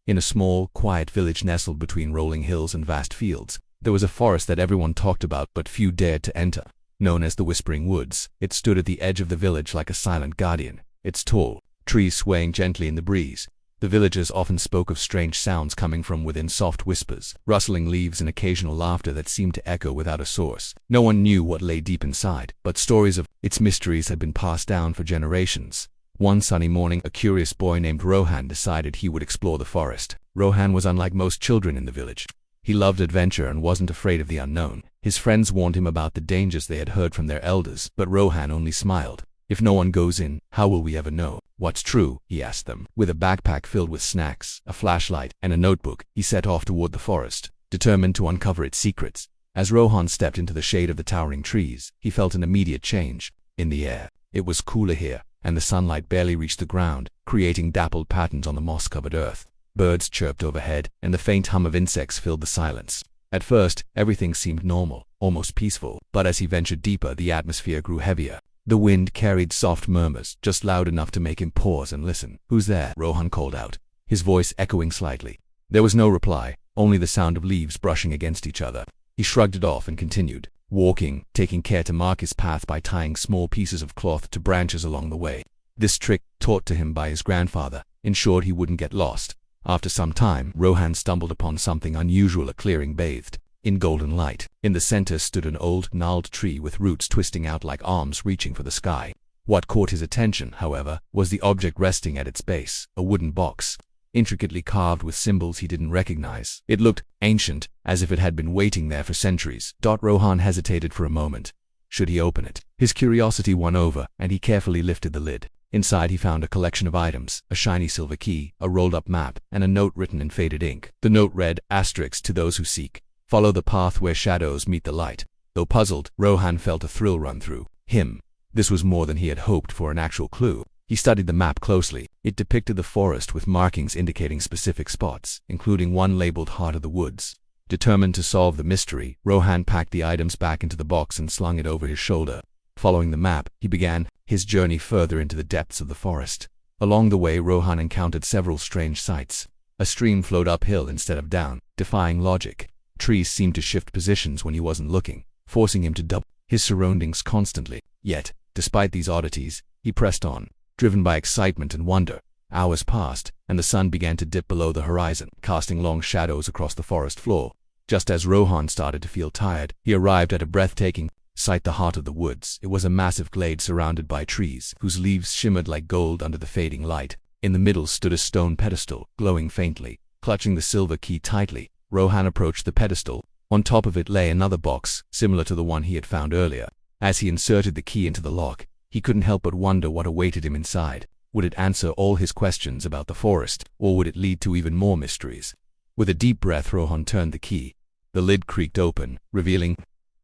In a small, quiet village nestled between rolling hills and vast fields, there was a forest that everyone talked about but few dared to enter. Known as the Whispering Woods, it stood at the edge of the village like a silent guardian, its tall trees swaying gently in the breeze. The villagers often spoke of strange sounds coming from within, soft whispers, rustling leaves, and occasional laughter that seemed to echo without a source. No one knew what lay deep inside, but stories of its mysteries had been passed down for generations. One sunny morning, a curious boy named Rohan decided he would explore the forest. Rohan was unlike most children in the village. He loved adventure and wasn't afraid of the unknown. His friends warned him about the dangers they had heard from their elders, but Rohan only smiled. "If no one goes in, how will we ever know what's true?" he asked them. With a backpack filled with snacks, a flashlight, and a notebook, he set off toward the forest, determined to uncover its secrets. As Rohan stepped into the shade of the towering trees, he felt an immediate change in the air. It was cooler here, and the sunlight barely reached the ground, creating dappled patterns on the moss-covered earth. Birds chirped overhead, and the faint hum of insects filled the silence. At first, everything seemed normal, almost peaceful, but as he ventured deeper, the atmosphere grew heavier. The wind carried soft murmurs, just loud enough to make him pause and listen. "Who's there?" Rohan called out, his voice echoing slightly. There was no reply, only the sound of leaves brushing against each other. He shrugged it off and continued walking, taking care to mark his path by tying small pieces of cloth to branches along the way. This trick, taught to him by his grandfather, ensured he wouldn't get lost. After some time, Rohan stumbled upon something unusual, a clearing bathed in golden light. In the center stood an old, gnarled tree with roots twisting out like arms reaching for the sky. What caught his attention, however, was the object resting at its base, a wooden box, intricately carved with symbols he didn't recognize. It looked ancient, as if it had been waiting there for centuries. Rohan hesitated for a moment. Should he open it? His curiosity won over, and he carefully lifted the lid. Inside he found a collection of items, a shiny silver key, a rolled-up map, and a note written in faded ink. The note read, "Asterisk to those who seek. Follow the path where shadows meet the light." Though puzzled, Rohan felt a thrill run through him. This was more than he had hoped for, an actual clue. He studied the map closely. It depicted the forest with markings indicating specific spots, including one labeled Heart of the Woods. Determined to solve the mystery, Rohan packed the items back into the box and slung it over his shoulder. Following the map, he began his journey further into the depths of the forest. Along the way, Rohan encountered several strange sights. A stream flowed uphill instead of down, defying logic. Trees seemed to shift positions when he wasn't looking, forcing him to doubt his surroundings constantly. Yet, despite these oddities, he pressed on, driven by excitement and wonder. Hours passed, and the sun began to dip below the horizon, casting long shadows across the forest floor. Just as Rohan started to feel tired, he arrived at a breathtaking sight, the Heart of the Woods. It was a massive glade surrounded by trees, whose leaves shimmered like gold under the fading light. In the middle stood a stone pedestal, glowing faintly. Clutching the silver key tightly, Rohan approached the pedestal. On top of it lay another box, similar to the one he had found earlier. As he inserted the key into the lock, he couldn't help but wonder what awaited him inside. Would it answer all his questions about the forest, or would it lead to even more mysteries? With a deep breath, Rohan turned the key. The lid creaked open, revealing...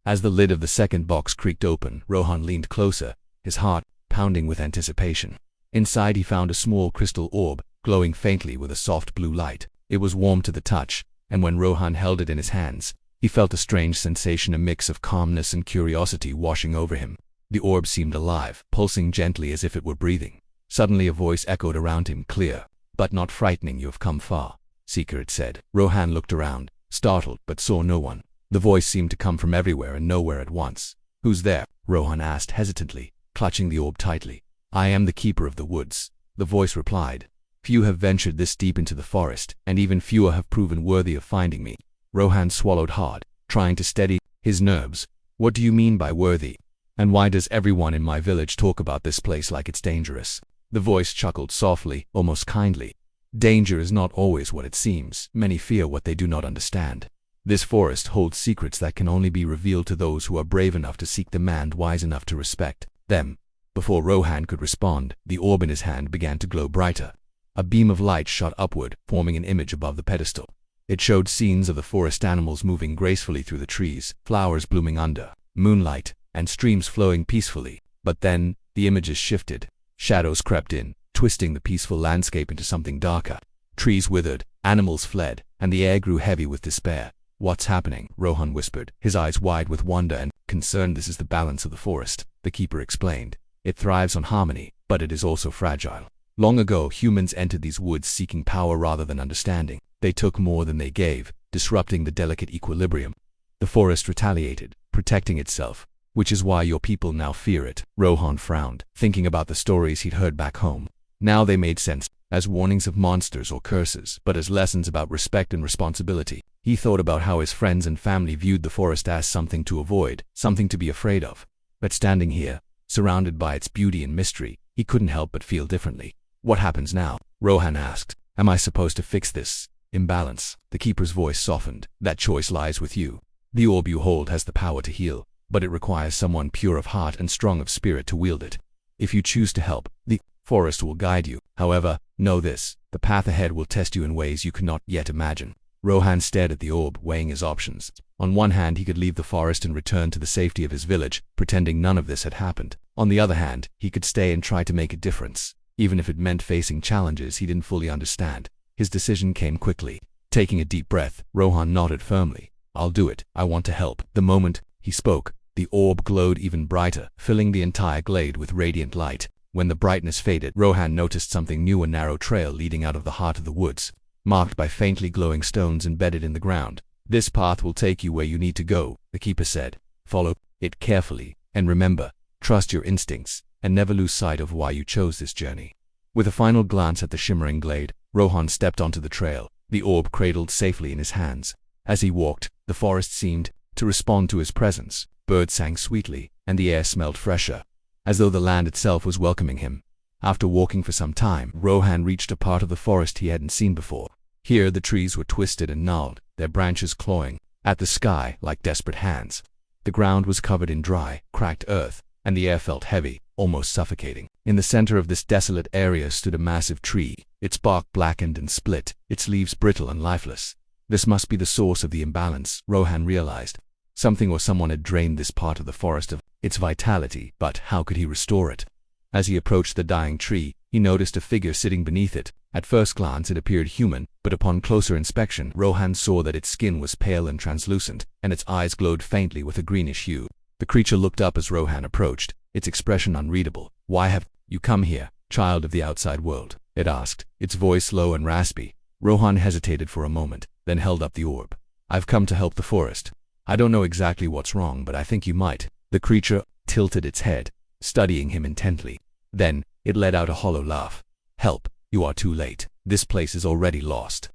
As the lid of the second box creaked open, Rohan leaned closer, his heart pounding with anticipation. Inside he found a small crystal orb, glowing faintly with a soft blue light. It was warm to the touch, and when Rohan held it in his hands, he felt a strange sensation, a mix of calmness and curiosity washing over him. The orb seemed alive, pulsing gently as if it were breathing. Suddenly a voice echoed around him, clear, but not frightening. "You have come far, Seeker," it said. Rohan looked around, startled, but saw no one. The voice seemed to come from everywhere and nowhere at once. "Who's there?" Rohan asked hesitantly, clutching the orb tightly. "I am the Keeper of the Woods," the voice replied. "Few have ventured this deep into the forest, and even fewer have proven worthy of finding me." Rohan swallowed hard, trying to steady his nerves. "What do you mean by worthy? And why does everyone in my village talk about this place like it's dangerous?" The voice chuckled softly, almost kindly. "Danger is not always what it seems. Many fear what they do not understand. This forest holds secrets that can only be revealed to those who are brave enough to seek them and wise enough to respect them." Before Rohan could respond, the orb in his hand began to glow brighter. A beam of light shot upward, forming an image above the pedestal. It showed scenes of the forest animals moving gracefully through the trees, flowers blooming under moonlight, and streams flowing peacefully. But then, the images shifted. Shadows crept in, twisting the peaceful landscape into something darker. Trees withered, animals fled, and the air grew heavy with despair. "What's happening?" Rohan whispered, his eyes wide with wonder and concern. "This is the balance of the forest," the keeper explained. "It thrives on harmony, but it is also fragile. Long ago, humans entered these woods seeking power rather than understanding. They took more than they gave, disrupting the delicate equilibrium. The forest retaliated, protecting itself, which is why your people now fear it. Rohan frowned, thinking about the stories he'd heard back home. Now they made sense, as warnings of monsters or curses, but as lessons about respect and responsibility. He thought about how his friends and family viewed the forest as something to avoid, something to be afraid of. But standing here, surrounded by its beauty and mystery, he couldn't help but feel differently. What happens now? Rohan asked. Am I supposed to fix this imbalance? The keeper's voice softened. That choice lies with you. The orb you hold has the power to heal, but it requires someone pure of heart and strong of spirit to wield it. If you choose to help, the forest will guide you. However, know this, the path ahead will test you in ways you cannot yet imagine. Rohan stared at the orb, weighing his options. On one hand, he could leave the forest and return to the safety of his village, pretending none of this had happened. On the other hand, he could stay and try to make a difference, even if it meant facing challenges he didn't fully understand. His decision came quickly. Taking a deep breath, Rohan nodded firmly. I'll do it. I want to help. The moment he spoke, the orb glowed even brighter, filling the entire glade with radiant light. When the brightness faded, Rohan noticed something new: a narrow trail leading out of the heart of the woods, marked by faintly glowing stones embedded in the ground. This path will take you where you need to go, the keeper said. Follow it carefully, and remember, trust your instincts, and never lose sight of why you chose this journey. With a final glance at the shimmering glade, Rohan stepped onto the trail, the orb cradled safely in his hands. As he walked, the forest seemed to respond to his presence. Birds sang sweetly, and the air smelled fresher, as though the land itself was welcoming him. After walking for some time, Rohan reached a part of the forest he hadn't seen before. Here the trees were twisted and gnarled, their branches clawing at the sky like desperate hands. The ground was covered in dry, cracked earth, and the air felt heavy, almost suffocating. In the center of this desolate area stood a massive tree, its bark blackened and split, its leaves brittle and lifeless. This must be the source of the imbalance, Rohan realized. Something or someone had drained this part of the forest of its vitality, but how could he restore it? As he approached the dying tree, he noticed a figure sitting beneath it. At first glance it appeared human, but upon closer inspection, Rohan saw that its skin was pale and translucent, and its eyes glowed faintly with a greenish hue. The creature looked up as Rohan approached, its expression unreadable. Why have you come here, child of the outside world? It asked, its voice low and raspy. Rohan hesitated for a moment, then held up the orb. I've come to help the forest. I don't know exactly what's wrong, but I think you might. The creature tilted its head, studying him intently. Then, it let out a hollow laugh. Help, you are too late. This place is already lost.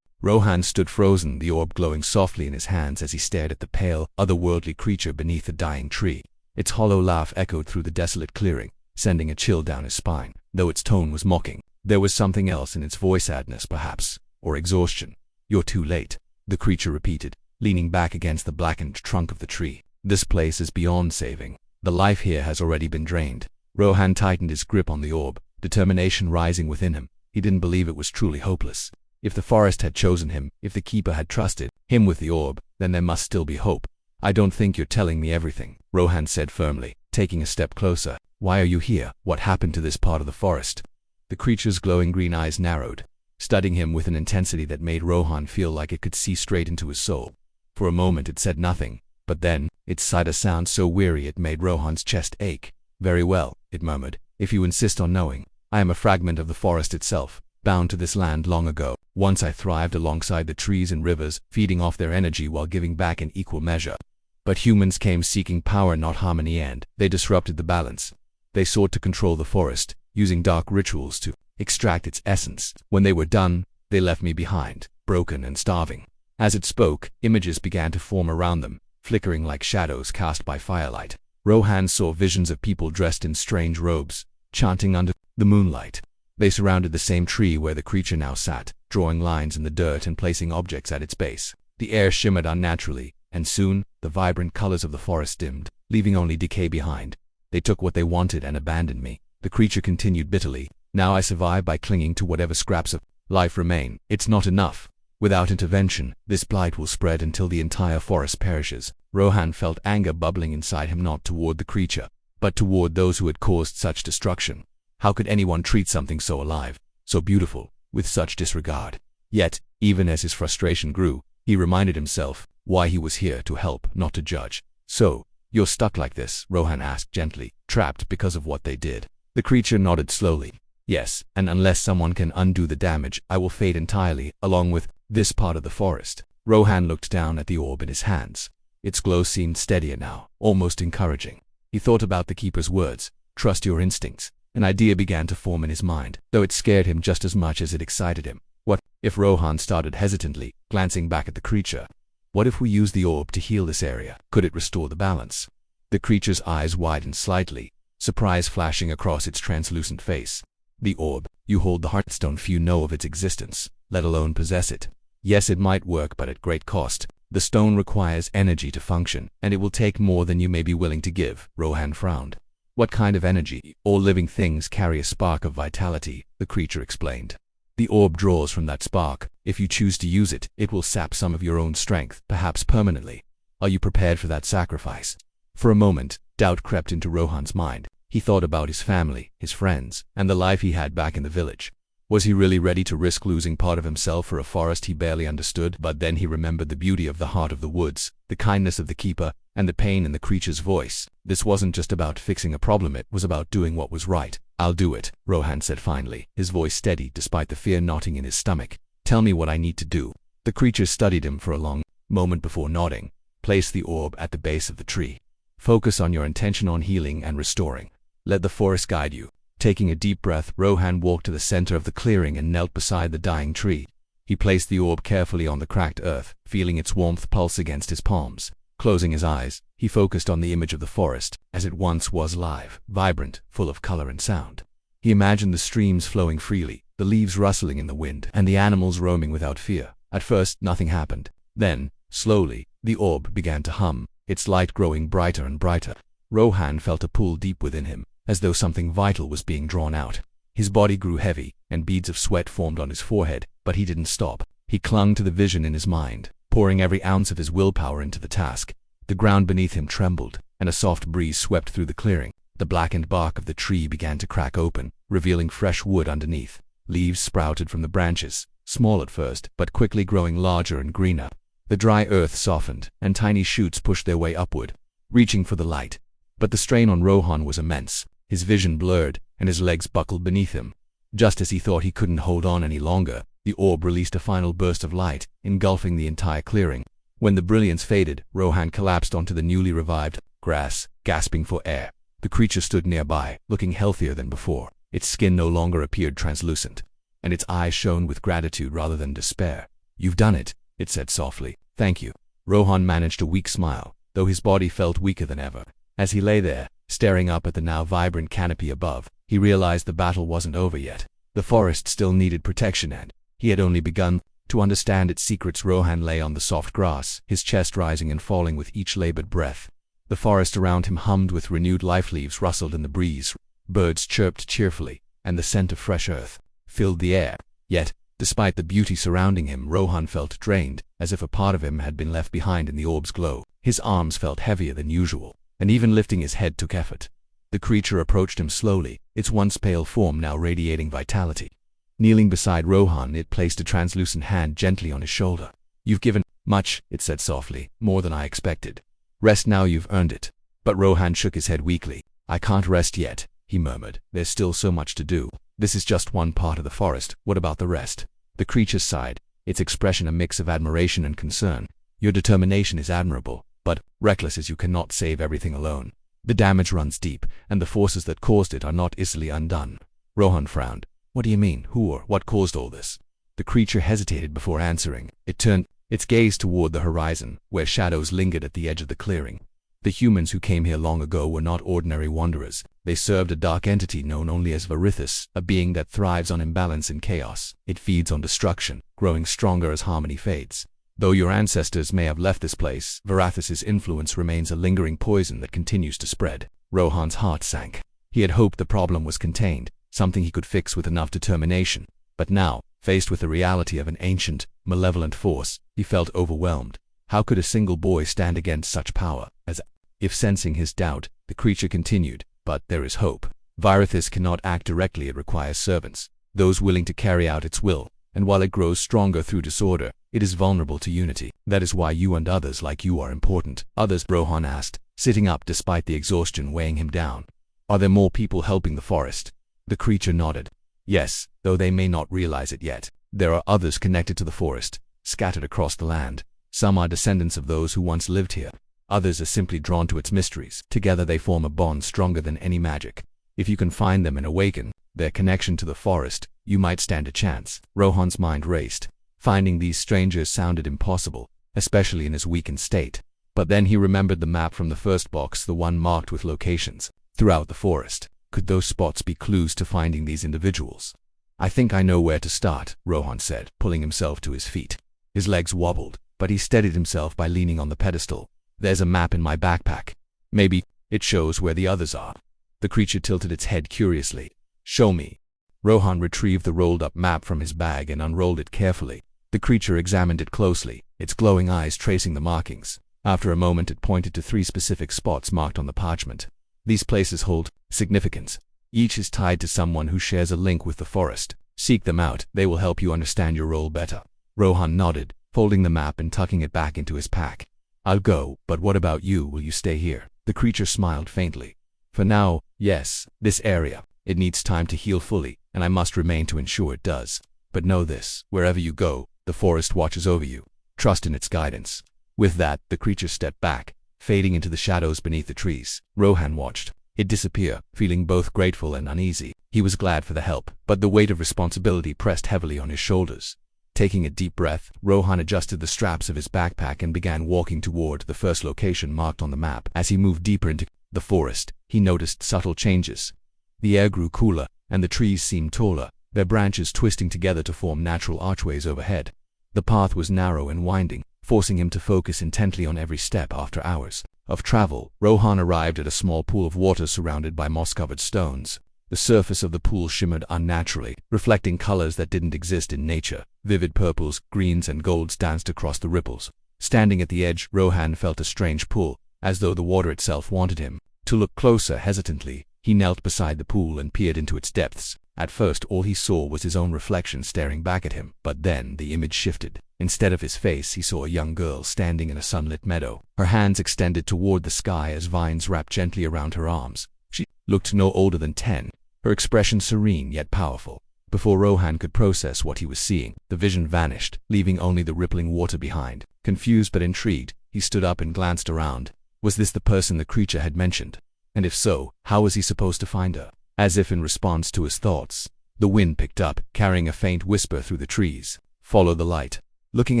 Rohan stood frozen, the orb glowing softly in his hands as he stared at the pale, otherworldly creature beneath the dying tree. Its hollow laugh echoed through the desolate clearing, sending a chill down his spine. Though its tone was mocking, there was something else in its voice, sadness perhaps, or exhaustion. You're too late, the creature repeated, leaning back against the blackened trunk of the tree. This place is beyond saving. The life here has already been drained. Rohan tightened his grip on the orb, determination rising within him. He didn't believe it was truly hopeless. If the forest had chosen him, if the keeper had trusted him with the orb, then there must still be hope. I don't think you're telling me everything, Rohan said firmly, taking a step closer. Why are you here? What happened to this part of the forest? The creature's glowing green eyes narrowed, studying him with an intensity that made Rohan feel like it could see straight into his soul. For a moment it said nothing, but then, it sighed a sound so weary it made Rohan's chest ache. Very well, it murmured, if you insist on knowing. I am a fragment of the forest itself, bound to this land long ago. Once I thrived alongside the trees and rivers, feeding off their energy while giving back in equal measure. But humans came seeking power, not harmony, and they disrupted the balance. They sought to control the forest, using dark rituals to extract its essence. When they were done, they left me behind, broken and starving. As it spoke, images began to form around them, flickering like shadows cast by firelight. Rohan saw visions of people dressed in strange robes, chanting under the moonlight. They surrounded the same tree where the creature now sat, drawing lines in the dirt and placing objects at its base. The air shimmered unnaturally, and soon, the vibrant colors of the forest dimmed, leaving only decay behind. They took what they wanted and abandoned me, the creature continued bitterly. Now I survive by clinging to whatever scraps of life remain. It's not enough. Without intervention, this blight will spread until the entire forest perishes. Rohan felt anger bubbling inside him, not toward the creature, but toward those who had caused such destruction. How could anyone treat something so alive, so beautiful, with such disregard? Yet, even as his frustration grew, he reminded himself why he was here: to help, not to judge. So, you're stuck like this? Rohan asked gently, trapped because of what they did. The creature nodded slowly. Yes, and unless someone can undo the damage, I will fade entirely, along with this part of the forest. Rohan looked down at the orb in his hands. Its glow seemed steadier now, almost encouraging. He thought about the keeper's words, trust your instincts. An idea began to form in his mind, though it scared him just as much as it excited him. What if Rohan started hesitantly, glancing back at the creature? What if we use the orb to heal this area? Could it restore the balance? The creature's eyes widened slightly, surprise flashing across its translucent face. The orb, you hold the heartstone, few know of its existence, let alone possess it. Yes, it might work, but at great cost. The stone requires energy to function, and it will take more than you may be willing to give. Rohan frowned. What kind of energy? All living things carry a spark of vitality, the creature explained. The orb draws from that spark. If you choose to use it, it will sap some of your own strength, perhaps permanently. Are you prepared for that sacrifice? For a moment, doubt crept into Rohan's mind. He thought about his family, his friends, and the life he had back in the village. Was he really ready to risk losing part of himself for a forest he barely understood? But then he remembered the beauty of the heart of the woods, the kindness of the keeper, and the pain in the creature's voice. This wasn't just about fixing a problem, it was about doing what was right. I'll do it, Rohan said finally, his voice steady despite the fear knotting in his stomach. Tell me what I need to do. The creature studied him for a long moment before nodding. Place the orb at the base of the tree. Focus on your intention on healing and restoring. Let the forest guide you. Taking a deep breath, Rohan walked to the center of the clearing and knelt beside the dying tree. He placed the orb carefully on the cracked earth, feeling its warmth pulse against his palms. Closing his eyes, he focused on the image of the forest, as it once was live, vibrant, full of color and sound. He imagined the streams flowing freely, the leaves rustling in the wind, and the animals roaming without fear. At first, nothing happened. Then, slowly, the orb began to hum, its light growing brighter and brighter. Rohan felt a pull deep within him, as though something vital was being drawn out. His body grew heavy, and beads of sweat formed on his forehead, but he didn't stop. He clung to the vision in his mind, pouring every ounce of his willpower into the task. The ground beneath him trembled, and a soft breeze swept through the clearing. The blackened bark of the tree began to crack open, revealing fresh wood underneath. Leaves sprouted from the branches, small at first, but quickly growing larger and greener. The dry earth softened, and tiny shoots pushed their way upward, reaching for the light. But the strain on Rohan was immense. His vision blurred, and his legs buckled beneath him. Just as he thought he couldn't hold on any longer, the orb released a final burst of light, engulfing the entire clearing. When the brilliance faded, Rohan collapsed onto the newly revived grass, gasping for air. The creature stood nearby, looking healthier than before. Its skin no longer appeared translucent, and its eyes shone with gratitude rather than despair. You've done it, it said softly. Thank you. Rohan managed a weak smile, though his body felt weaker than ever. As he lay there, staring up at the now vibrant canopy above, he realized the battle wasn't over yet. The forest still needed protection, and he had only begun to understand its secrets. Rohan lay on the soft grass, his chest rising and falling with each labored breath. The forest around him hummed with renewed life. Leaves rustled in the breeze, birds chirped cheerfully, and the scent of fresh earth filled the air. Yet, despite the beauty surrounding him, Rohan felt drained, as if a part of him had been left behind in the orb's glow. His arms felt heavier than usual, and even lifting his head took effort. The creature approached him slowly, its once pale form now radiating vitality. Kneeling beside Rohan, it placed a translucent hand gently on his shoulder. You've given much, it said softly, more than I expected. Rest now, you've earned it. But Rohan shook his head weakly. I can't rest yet, he murmured. There's still so much to do. This is just one part of the forest. What about the rest? The creature sighed, its expression a mix of admiration and concern. Your determination is admirable, but, reckless as you, cannot save everything alone. The damage runs deep, and the forces that caused it are not easily undone. Rohan frowned. What do you mean? Who or what caused all this? The creature hesitated before answering. It turned its gaze toward the horizon, where shadows lingered at the edge of the clearing. The humans who came here long ago were not ordinary wanderers. They served a dark entity known only as Varithus, a being that thrives on imbalance and chaos. It feeds on destruction, growing stronger as harmony fades. Though your ancestors may have left this place, Varithus's influence remains a lingering poison that continues to spread. Rohan's heart sank. He had hoped the problem was contained, something he could fix with enough determination. But now, faced with the reality of an ancient, malevolent force, he felt overwhelmed. How could a single boy stand against such power? As if sensing his doubt, the creature continued, but there is hope. Varithus cannot act directly, it requires servants, those willing to carry out its will, and while it grows stronger through disorder, it is vulnerable to unity. That is why you and others like you are important. Others? Rohan asked, sitting up despite the exhaustion weighing him down. Are there more people helping the forest? The creature nodded. Yes, though they may not realize it yet. There are others connected to the forest, scattered across the land. Some are descendants of those who once lived here. Others are simply drawn to its mysteries. Together they form a bond stronger than any magic. If you can find them and awaken their connection to the forest, you might stand a chance. Rohan's mind raced. Finding these strangers sounded impossible, especially in his weakened state. But then he remembered the map from the first box, the one marked with locations throughout the forest. Could those spots be clues to finding these individuals? I think I know where to start, Rohan said, pulling himself to his feet. His legs wobbled, but he steadied himself by leaning on the pedestal. There's a map in my backpack. Maybe it shows where the others are. The creature tilted its head curiously. Show me. Rohan retrieved the rolled-up map from his bag and unrolled it carefully. The creature examined it closely, its glowing eyes tracing the markings. After a moment it pointed to 3 specific spots marked on the parchment. These places hold significance. Each is tied to someone who shares a link with the forest. Seek them out, they will help you understand your role better. Rohan nodded, folding the map and tucking it back into his pack. I'll go, but what about you? Will you stay here? The creature smiled faintly. For now, yes, this area. It needs time to heal fully, and I must remain to ensure it does. But know this, wherever you go, the forest watches over you. Trust in its guidance. With that, the creature stepped back, fading into the shadows beneath the trees. Rohan watched it disappear, feeling both grateful and uneasy. He was glad for the help, but the weight of responsibility pressed heavily on his shoulders. Taking a deep breath, Rohan adjusted the straps of his backpack and began walking toward the first location marked on the map. As he moved deeper into the forest, he noticed subtle changes. The air grew cooler, and the trees seemed taller, their branches twisting together to form natural archways overhead. The path was narrow and winding, forcing him to focus intently on every step. After hours of travel, Rohan arrived at a small pool of water surrounded by moss-covered stones. The surface of the pool shimmered unnaturally, reflecting colors that didn't exist in nature. Vivid purples, greens, and golds danced across the ripples. Standing at the edge, Rohan felt a strange pull, as though the water itself wanted him to look closer. Hesitantly, he knelt beside the pool and peered into its depths. At first, all he saw was his own reflection staring back at him, but then the image shifted. Instead of his face, he saw a young girl standing in a sunlit meadow, her hands extended toward the sky as vines wrapped gently around her arms. She looked no older than 10, her expression serene yet powerful. Before Rohan could process what he was seeing, the vision vanished, leaving only the rippling water behind. Confused but intrigued, he stood up and glanced around. Was this the person the creature had mentioned? And if so, how was he supposed to find her? As if in response to his thoughts, the wind picked up, carrying a faint whisper through the trees. Follow the light. Looking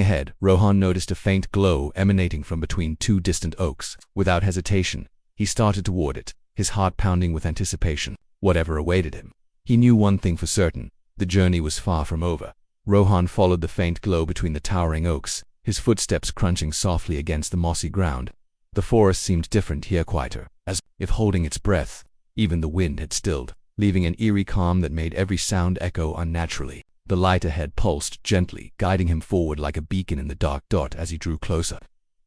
ahead, Rohan noticed a faint glow emanating from between 2 distant oaks. Without hesitation, he started toward it, his heart pounding with anticipation. Whatever awaited him. He knew one thing for certain, the journey was far from over. Rohan followed the faint glow between the towering oaks, his footsteps crunching softly against the mossy ground. The forest seemed different here, quieter, as if holding its breath. Even the wind had stilled, leaving an eerie calm that made every sound echo unnaturally. The light ahead pulsed gently, guiding him forward like a beacon in the dark. As he drew closer,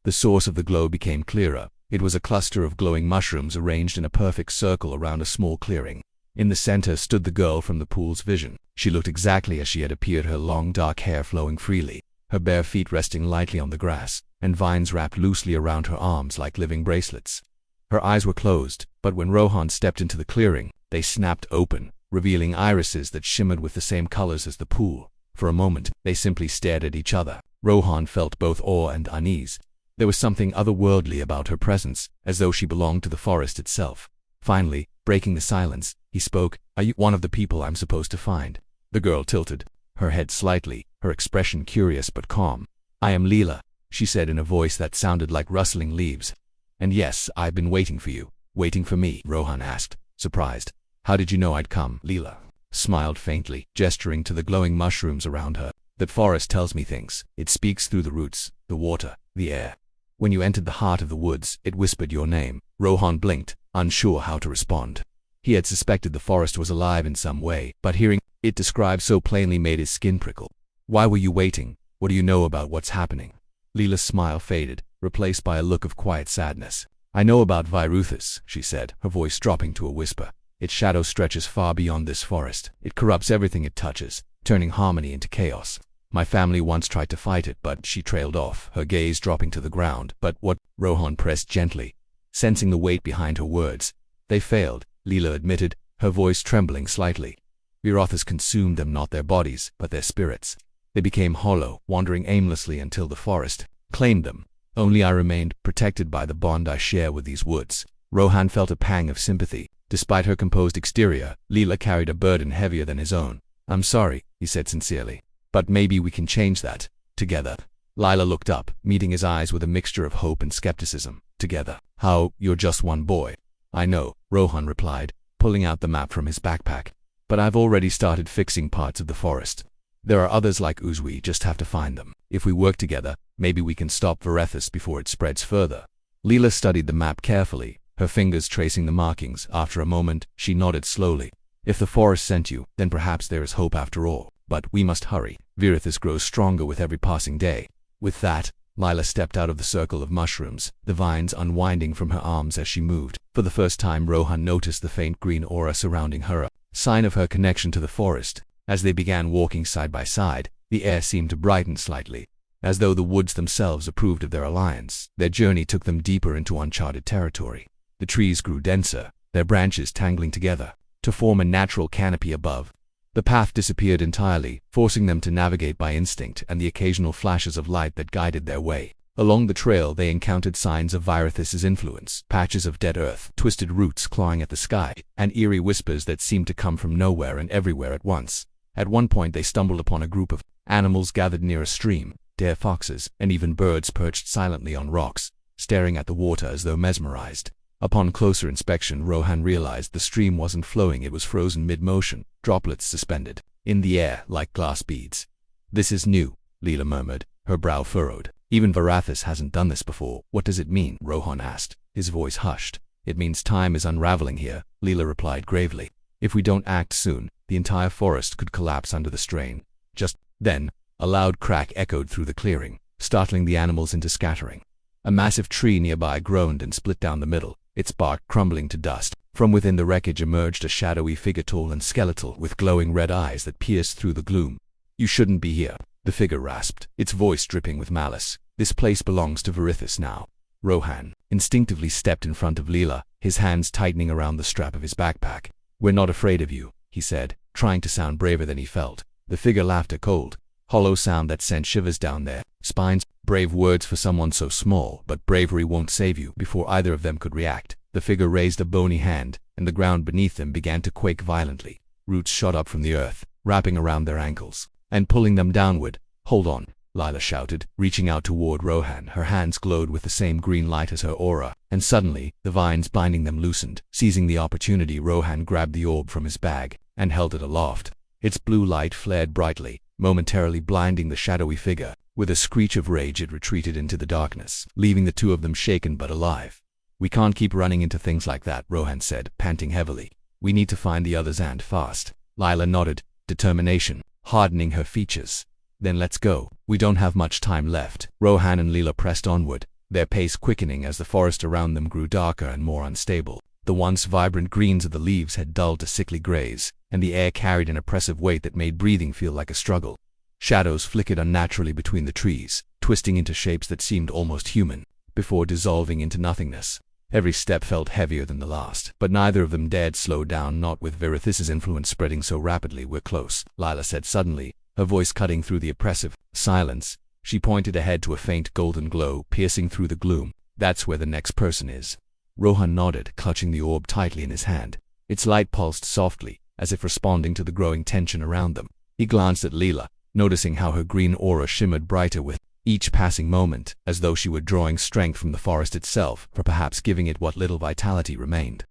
the source of the glow became clearer. It was a cluster of glowing mushrooms arranged in a perfect circle around a small clearing. In the center stood the girl from the pool's vision. She looked exactly as she had appeared, her long dark hair flowing freely, her bare feet resting lightly on the grass, and vines wrapped loosely around her arms like living bracelets. Her eyes were closed, but when Rohan stepped into the clearing, they snapped open, revealing irises that shimmered with the same colors as the pool. For a moment, they simply stared at each other. Rohan felt both awe and unease. There was something otherworldly about her presence, as though she belonged to the forest itself. Finally, breaking the silence, he spoke. Are you one of the people I'm supposed to find? The girl tilted, her head slightly, her expression curious but calm. I am Leela, she said in a voice that sounded like rustling leaves. And yes, I've been waiting for you. Waiting for me? Rohan asked, surprised. How did you know I'd come? Leela smiled faintly, gesturing to the glowing mushrooms around her. That forest tells me things. It speaks through the roots, the water, the air. When you entered the heart of the woods, it whispered your name. Rohan blinked, unsure how to respond. He had suspected the forest was alive in some way, but hearing it described so plainly made his skin prickle. Why were you waiting? What do you know about what's happening? Leela's smile faded, replaced by a look of quiet sadness. I know about Viruthus, she said, her voice dropping to a whisper. Its shadow stretches far beyond this forest. It corrupts everything it touches, turning harmony into chaos. My family once tried to fight it, but she trailed off, her gaze dropping to the ground. But what? Rohan pressed gently, sensing the weight behind her words. They failed, Leela admitted, her voice trembling slightly. Viroth has consumed them, not their bodies, but their spirits. They became hollow, wandering aimlessly until the forest claimed them. Only I remained, protected by the bond I share with these woods. Rohan felt a pang of sympathy. Despite her composed exterior, Leela carried a burden heavier than his own. I'm sorry, he said sincerely. But maybe we can change that. Together. Lila looked up, meeting his eyes with a mixture of hope and skepticism. Together. How, you're just one boy. I know, Rohan replied, pulling out the map from his backpack. But I've already started fixing parts of the forest. There are others like Uz, we just have to find them. If we work together, maybe we can stop Verethus before it spreads further. Leela studied the map carefully, her fingers tracing the markings. After a moment, she nodded slowly. If the forest sent you, then perhaps there is hope after all. But we must hurry. Verethus grows stronger with every passing day. With that, Lila stepped out of the circle of mushrooms, the vines unwinding from her arms as she moved. For the first time, Rohan noticed the faint green aura surrounding her, a sign of her connection to the forest. As they began walking side by side, the air seemed to brighten slightly, as though the woods themselves approved of their alliance. Their journey took them deeper into uncharted territory. The trees grew denser, their branches tangling together to form a natural canopy above. The path disappeared entirely, forcing them to navigate by instinct and the occasional flashes of light that guided their way. Along the trail they encountered signs of Verethus's influence, patches of dead earth, twisted roots clawing at the sky, and eerie whispers that seemed to come from nowhere and everywhere at once. At one point they stumbled upon a group of animals gathered near a stream, deer foxes, and even birds perched silently on rocks, staring at the water as though mesmerized. Upon closer inspection, Rohan realized the stream wasn't flowing, it was frozen mid-motion, droplets suspended in the air like glass beads. This is new, Leela murmured, her brow furrowed. Even Verethus hasn't done this before. What does it mean? Rohan asked, his voice hushed. It means time is unraveling here, Leela replied gravely. If we don't act soon, the entire forest could collapse under the strain. Just then, a loud crack echoed through the clearing, startling the animals into scattering. A massive tree nearby groaned and split down the middle, its bark crumbling to dust. From within the wreckage emerged a shadowy figure, tall and skeletal, with glowing red eyes that pierced through the gloom. You shouldn't be here, the figure rasped, its voice dripping with malice. This place belongs to Verethus now. Rohan instinctively stepped in front of Leela, his hands tightening around the strap of his backpack. We're not afraid of you, he said, trying to sound braver than he felt. The figure laughed, a cold, hollow sound that sent shivers down their spines. Brave words for someone so small, but bravery won't save you. Before either of them could react, the figure raised a bony hand, and the ground beneath them began to quake violently. Roots shot up from the earth, wrapping around their ankles and pulling them downward. Hold on, Leela shouted, reaching out toward Rohan. Her hands glowed with the same green light as her aura, and suddenly, the vines binding them loosened. Seizing the opportunity, Rohan grabbed the orb from his bag and held it aloft. Its blue light flared brightly, momentarily blinding the shadowy figure. With a screech of rage, it retreated into the darkness, leaving the two of them shaken but alive. We can't keep running into things like that, Rohan said, panting heavily. We need to find the others, and fast. Leela nodded, determination hardening her features. Then let's go. We don't have much time left. Rohan and Leela pressed onward, their pace quickening as the forest around them grew darker and more unstable. The once vibrant greens of the leaves had dulled to sickly grays, and the air carried an oppressive weight that made breathing feel like a struggle. Shadows flickered unnaturally between the trees, twisting into shapes that seemed almost human, before dissolving into nothingness. Every step felt heavier than the last, but neither of them dared slow down, not with Verethus's influence spreading so rapidly. We're close, Leela said suddenly, her voice cutting through the oppressive silence. She pointed ahead to a faint golden glow piercing through the gloom. That's where the next person is. Rohan nodded, clutching the orb tightly in his hand. Its light pulsed softly, as if responding to the growing tension around them. He glanced at Leela, noticing how her green aura shimmered brighter with each passing moment, as though she were drawing strength from the forest itself, or perhaps giving it what little vitality remained.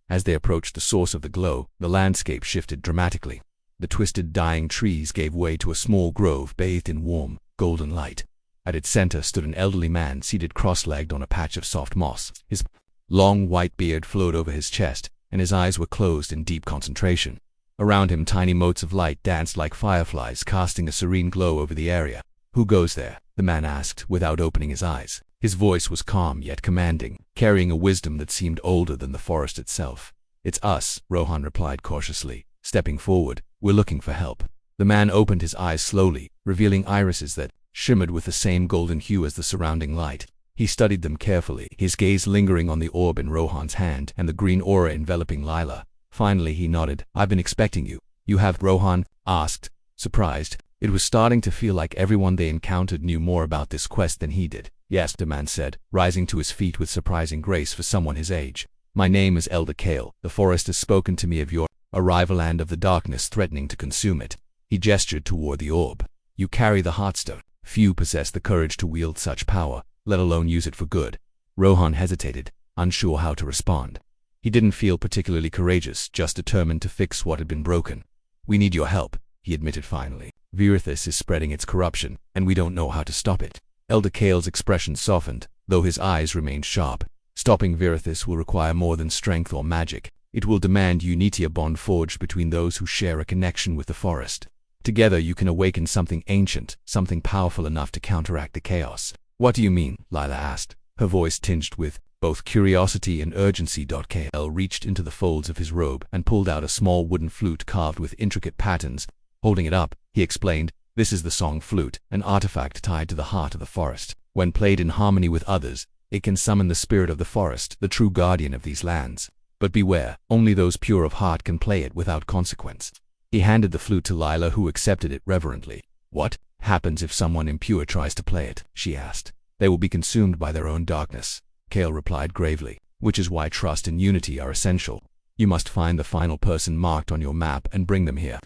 As they approached the source of the glow, the landscape shifted dramatically. The twisted, dying trees gave way to a small grove bathed in warm, golden light. At its center stood an elderly man seated cross-legged on a patch of soft moss. His long white beard flowed over his chest, and his eyes were closed in deep concentration. Around him, tiny motes of light danced like fireflies, casting a serene glow over the area. Who goes there? The man asked, without opening his eyes. His voice was calm yet commanding, carrying a wisdom that seemed older than the forest itself. It's us, Rohan replied cautiously, stepping forward. We're looking for help. The man opened his eyes slowly, revealing irises that shimmered with the same golden hue as the surrounding light. He studied them carefully, his gaze lingering on the orb in Rohan's hand and the green aura enveloping Leela. Finally he nodded. I've been expecting you. You have? Rohan asked, surprised. It was starting to feel like everyone they encountered knew more about this quest than he did. Yes, the man said, rising to his feet with surprising grace for someone his age. My name is Elder Kale. The forest has spoken to me of your arrival and of the darkness threatening to consume it. He gestured toward the orb. You carry the Heartstone. Few possess the courage to wield such power, let alone use it for good. Rohan hesitated, unsure how to respond. He didn't feel particularly courageous, just determined to fix what had been broken. We need your help, he admitted finally. Virithus is spreading its corruption, and we don't know how to stop it. Elder Kale's expression softened, though his eyes remained sharp. Stopping Virithus will require more than strength or magic. It will demand unity, a bond forged between those who share a connection with the forest. Together you can awaken something ancient, something powerful enough to counteract the chaos. What do you mean? Lila asked, her voice tinged with both curiosity and urgency. Kale reached into the folds of his robe and pulled out a small wooden flute carved with intricate patterns. Holding it up, he explained, this is the song flute, an artifact tied to the heart of the forest. When played in harmony with others, it can summon the spirit of the forest, the true guardian of these lands. But beware, only those pure of heart can play it without consequence. He handed the flute to Lila, who accepted it reverently. What happens if someone impure tries to play it? She asked. They will be consumed by their own darkness. Kale replied gravely, which is why trust and unity are essential. You must find the final person marked on your map and bring them here.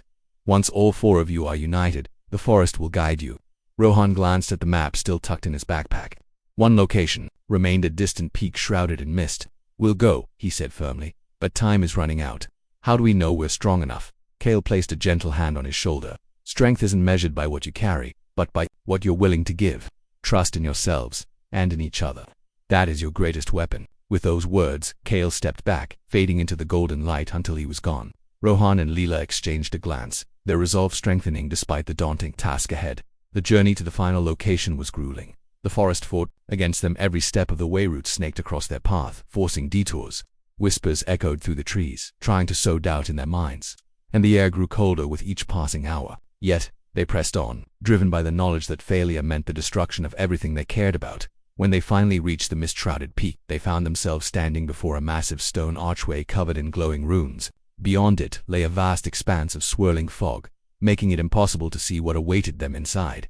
Once all four of you are united, the forest will guide you. Rohan glanced at the map still tucked in his backpack. One location remained, a distant peak shrouded in mist. We'll go, he said firmly, but time is running out. How do we know we're strong enough? Kale placed a gentle hand on his shoulder. Strength isn't measured by what you carry, but by what you're willing to give. Trust in yourselves, and in each other. That is your greatest weapon. With those words, Kale stepped back, fading into the golden light until he was gone. Rohan and Leela exchanged a glance, their resolve strengthening despite the daunting task ahead. The journey to the final location was grueling. The forest fought against them every step of the way. Roots snaked across their path, forcing detours. Whispers echoed through the trees, trying to sow doubt in their minds. And the air grew colder with each passing hour. Yet, they pressed on, driven by the knowledge that failure meant the destruction of everything they cared about. When they finally reached the mist-shrouded peak, they found themselves standing before a massive stone archway covered in glowing runes. Beyond it lay a vast expanse of swirling fog, making it impossible to see what awaited them inside.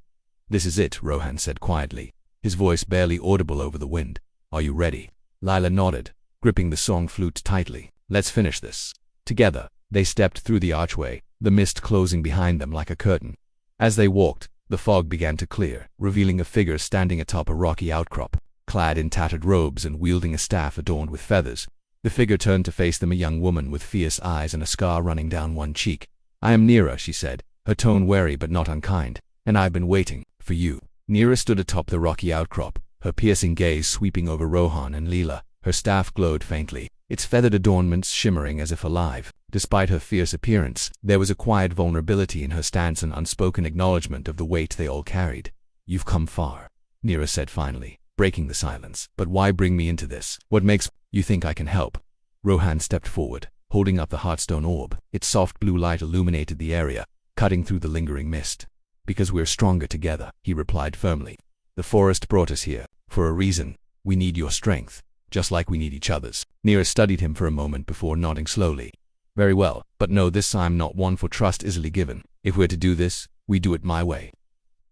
This is it, Rohan said quietly, his voice barely audible over the wind. Are you ready? Lila nodded, gripping the song flute tightly. Let's finish this. Together, they stepped through the archway, the mist closing behind them like a curtain. As they walked, the fog began to clear, revealing a figure standing atop a rocky outcrop, clad in tattered robes and wielding a staff adorned with feathers. The figure turned to face them, a young woman with fierce eyes and a scar running down one cheek. I am Nira, she said, her tone wary but not unkind, and I've been waiting for you. Nira stood atop the rocky outcrop, her piercing gaze sweeping over Rohan and Leela. Her staff glowed faintly, its feathered adornments shimmering as if alive. Despite her fierce appearance, there was a quiet vulnerability in her stance, an unspoken acknowledgement of the weight they all carried. You've come far, Nira said finally, breaking the silence. But why bring me into this? What makes you think I can help? Rohan stepped forward, holding up the Heartstone orb. Its soft blue light illuminated the area, cutting through the lingering mist. Because we're stronger together, he replied firmly. The forest brought us here, for a reason. We need your strength, just like we need each other's. Nira studied him for a moment before nodding slowly. Very well, but know this, I'm not one for trust easily given. If we're to do this, we do it my way.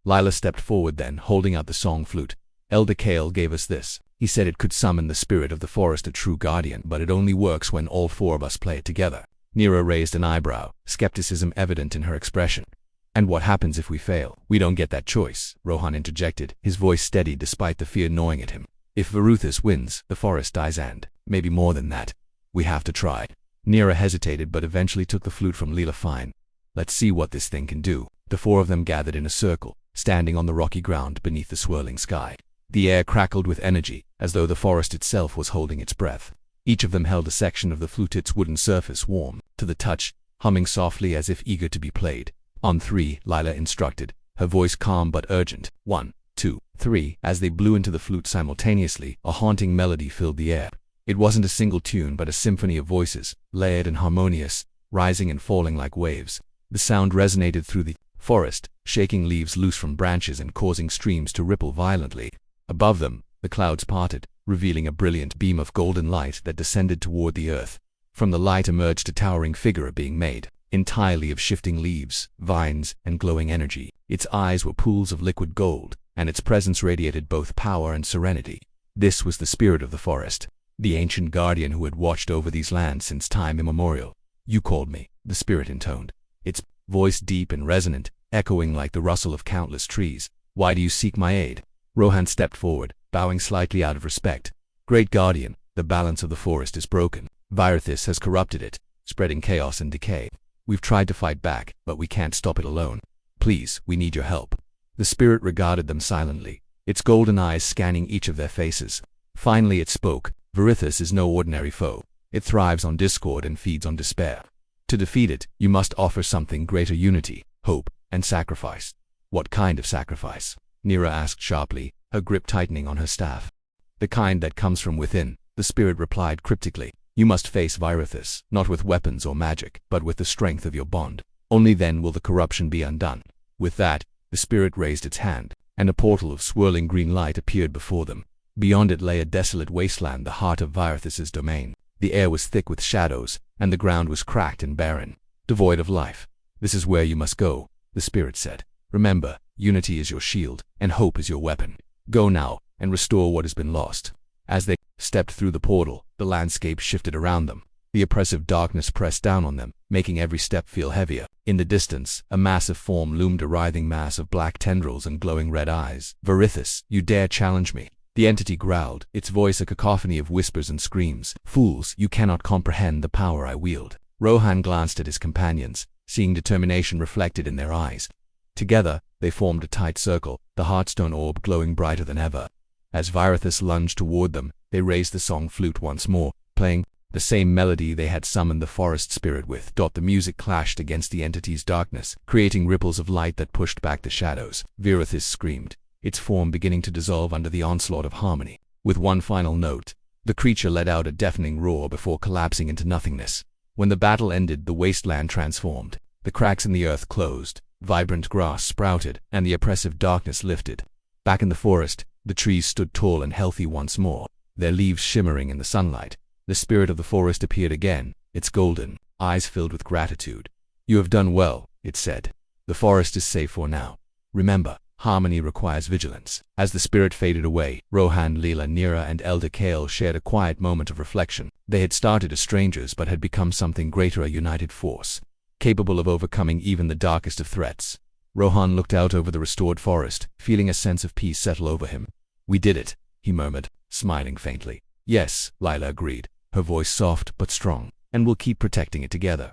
Lila stepped forward then, holding out the song flute. Elder Kale gave us this. He said it could summon the spirit of the forest, a true guardian, but it only works when all four of us play it together. Nira raised an eyebrow, skepticism evident in her expression. And what happens if we fail? We don't get that choice, Rohan interjected, his voice steady despite the fear gnawing at him. If Virithus wins, the forest dies, and, maybe more than that, we have to try. Nira hesitated but eventually took the flute from Leela. Fine. Let's see what this thing can do. The four of them gathered in a circle, standing on the rocky ground beneath the swirling sky. The air crackled with energy, as though the forest itself was holding its breath. Each of them held a section of the flute, its wooden surface warm to the touch, humming softly as if eager to be played. On three, Lila instructed, her voice calm but urgent. 1, 2, 3. As they blew into the flute simultaneously, a haunting melody filled the air. It wasn't a single tune but a symphony of voices, layered and harmonious, rising and falling like waves. The sound resonated through the forest, shaking leaves loose from branches and causing streams to ripple violently. Above them, the clouds parted, revealing a brilliant beam of golden light that descended toward the earth. From the light emerged a towering figure being made entirely of shifting leaves, vines, and glowing energy. Its eyes were pools of liquid gold, and its presence radiated both power and serenity. This was the spirit of the forest, the ancient guardian who had watched over these lands since time immemorial. "You called me," the spirit intoned, its voice deep and resonant, echoing like the rustle of countless trees. "Why do you seek my aid?" Rohan stepped forward, bowing slightly out of respect. "Great guardian, the balance of the forest is broken. Virithis has corrupted it, spreading chaos and decay. We've tried to fight back, but we can't stop it alone. Please, we need your help." The spirit regarded them silently, its golden eyes scanning each of their faces. Finally it spoke. "Virithis is no ordinary foe. It thrives on discord and feeds on despair. To defeat it, you must offer something greater: unity, hope, and sacrifice." "What kind of sacrifice?" Nira asked sharply, her grip tightening on her staff. "The kind that comes from within," the spirit replied cryptically. "You must face Virithis, not with weapons or magic, but with the strength of your bond. Only then will the corruption be undone." With that, the spirit raised its hand, and a portal of swirling green light appeared before them. Beyond it lay a desolate wasteland, the heart of Virithis's domain. The air was thick with shadows, and the ground was cracked and barren, devoid of life. "This is where you must go," the spirit said. "Remember, unity is your shield, and hope is your weapon. Go now, and restore what has been lost." As they stepped through the portal, the landscape shifted around them. The oppressive darkness pressed down on them, making every step feel heavier. In the distance, a massive form loomed, a writhing mass of black tendrils and glowing red eyes. "Virithis, you dare challenge me?" The entity growled, its voice a cacophony of whispers and screams. "Fools, you cannot comprehend the power I wield." Rohan glanced at his companions, seeing determination reflected in their eyes. Together, they formed a tight circle, the heartstone orb glowing brighter than ever. As Virithis lunged toward them, they raised the song flute once more, playing the same melody they had summoned the forest spirit with. The music clashed against the entity's darkness, creating ripples of light that pushed back the shadows. Virithis screamed, its form beginning to dissolve under the onslaught of harmony. With one final note, the creature let out a deafening roar before collapsing into nothingness. When the battle ended, the wasteland transformed. The cracks in the earth closed, vibrant grass sprouted, and the oppressive darkness lifted. Back in the forest, the trees stood tall and healthy once more, their leaves shimmering in the sunlight. The spirit of the forest appeared again, its golden eyes filled with gratitude. "You have done well," it said. "The forest is safe for now. Remember, harmony requires vigilance." As the spirit faded away, Rohan, Leela, Nira, and Elder Kale shared a quiet moment of reflection. They had started as strangers but had become something greater, a united force, capable of overcoming even the darkest of threats. Rohan looked out over the restored forest, feeling a sense of peace settle over him. "We did it," he murmured, smiling faintly. "Yes," Leela agreed, her voice soft but strong, "and we'll keep protecting it together."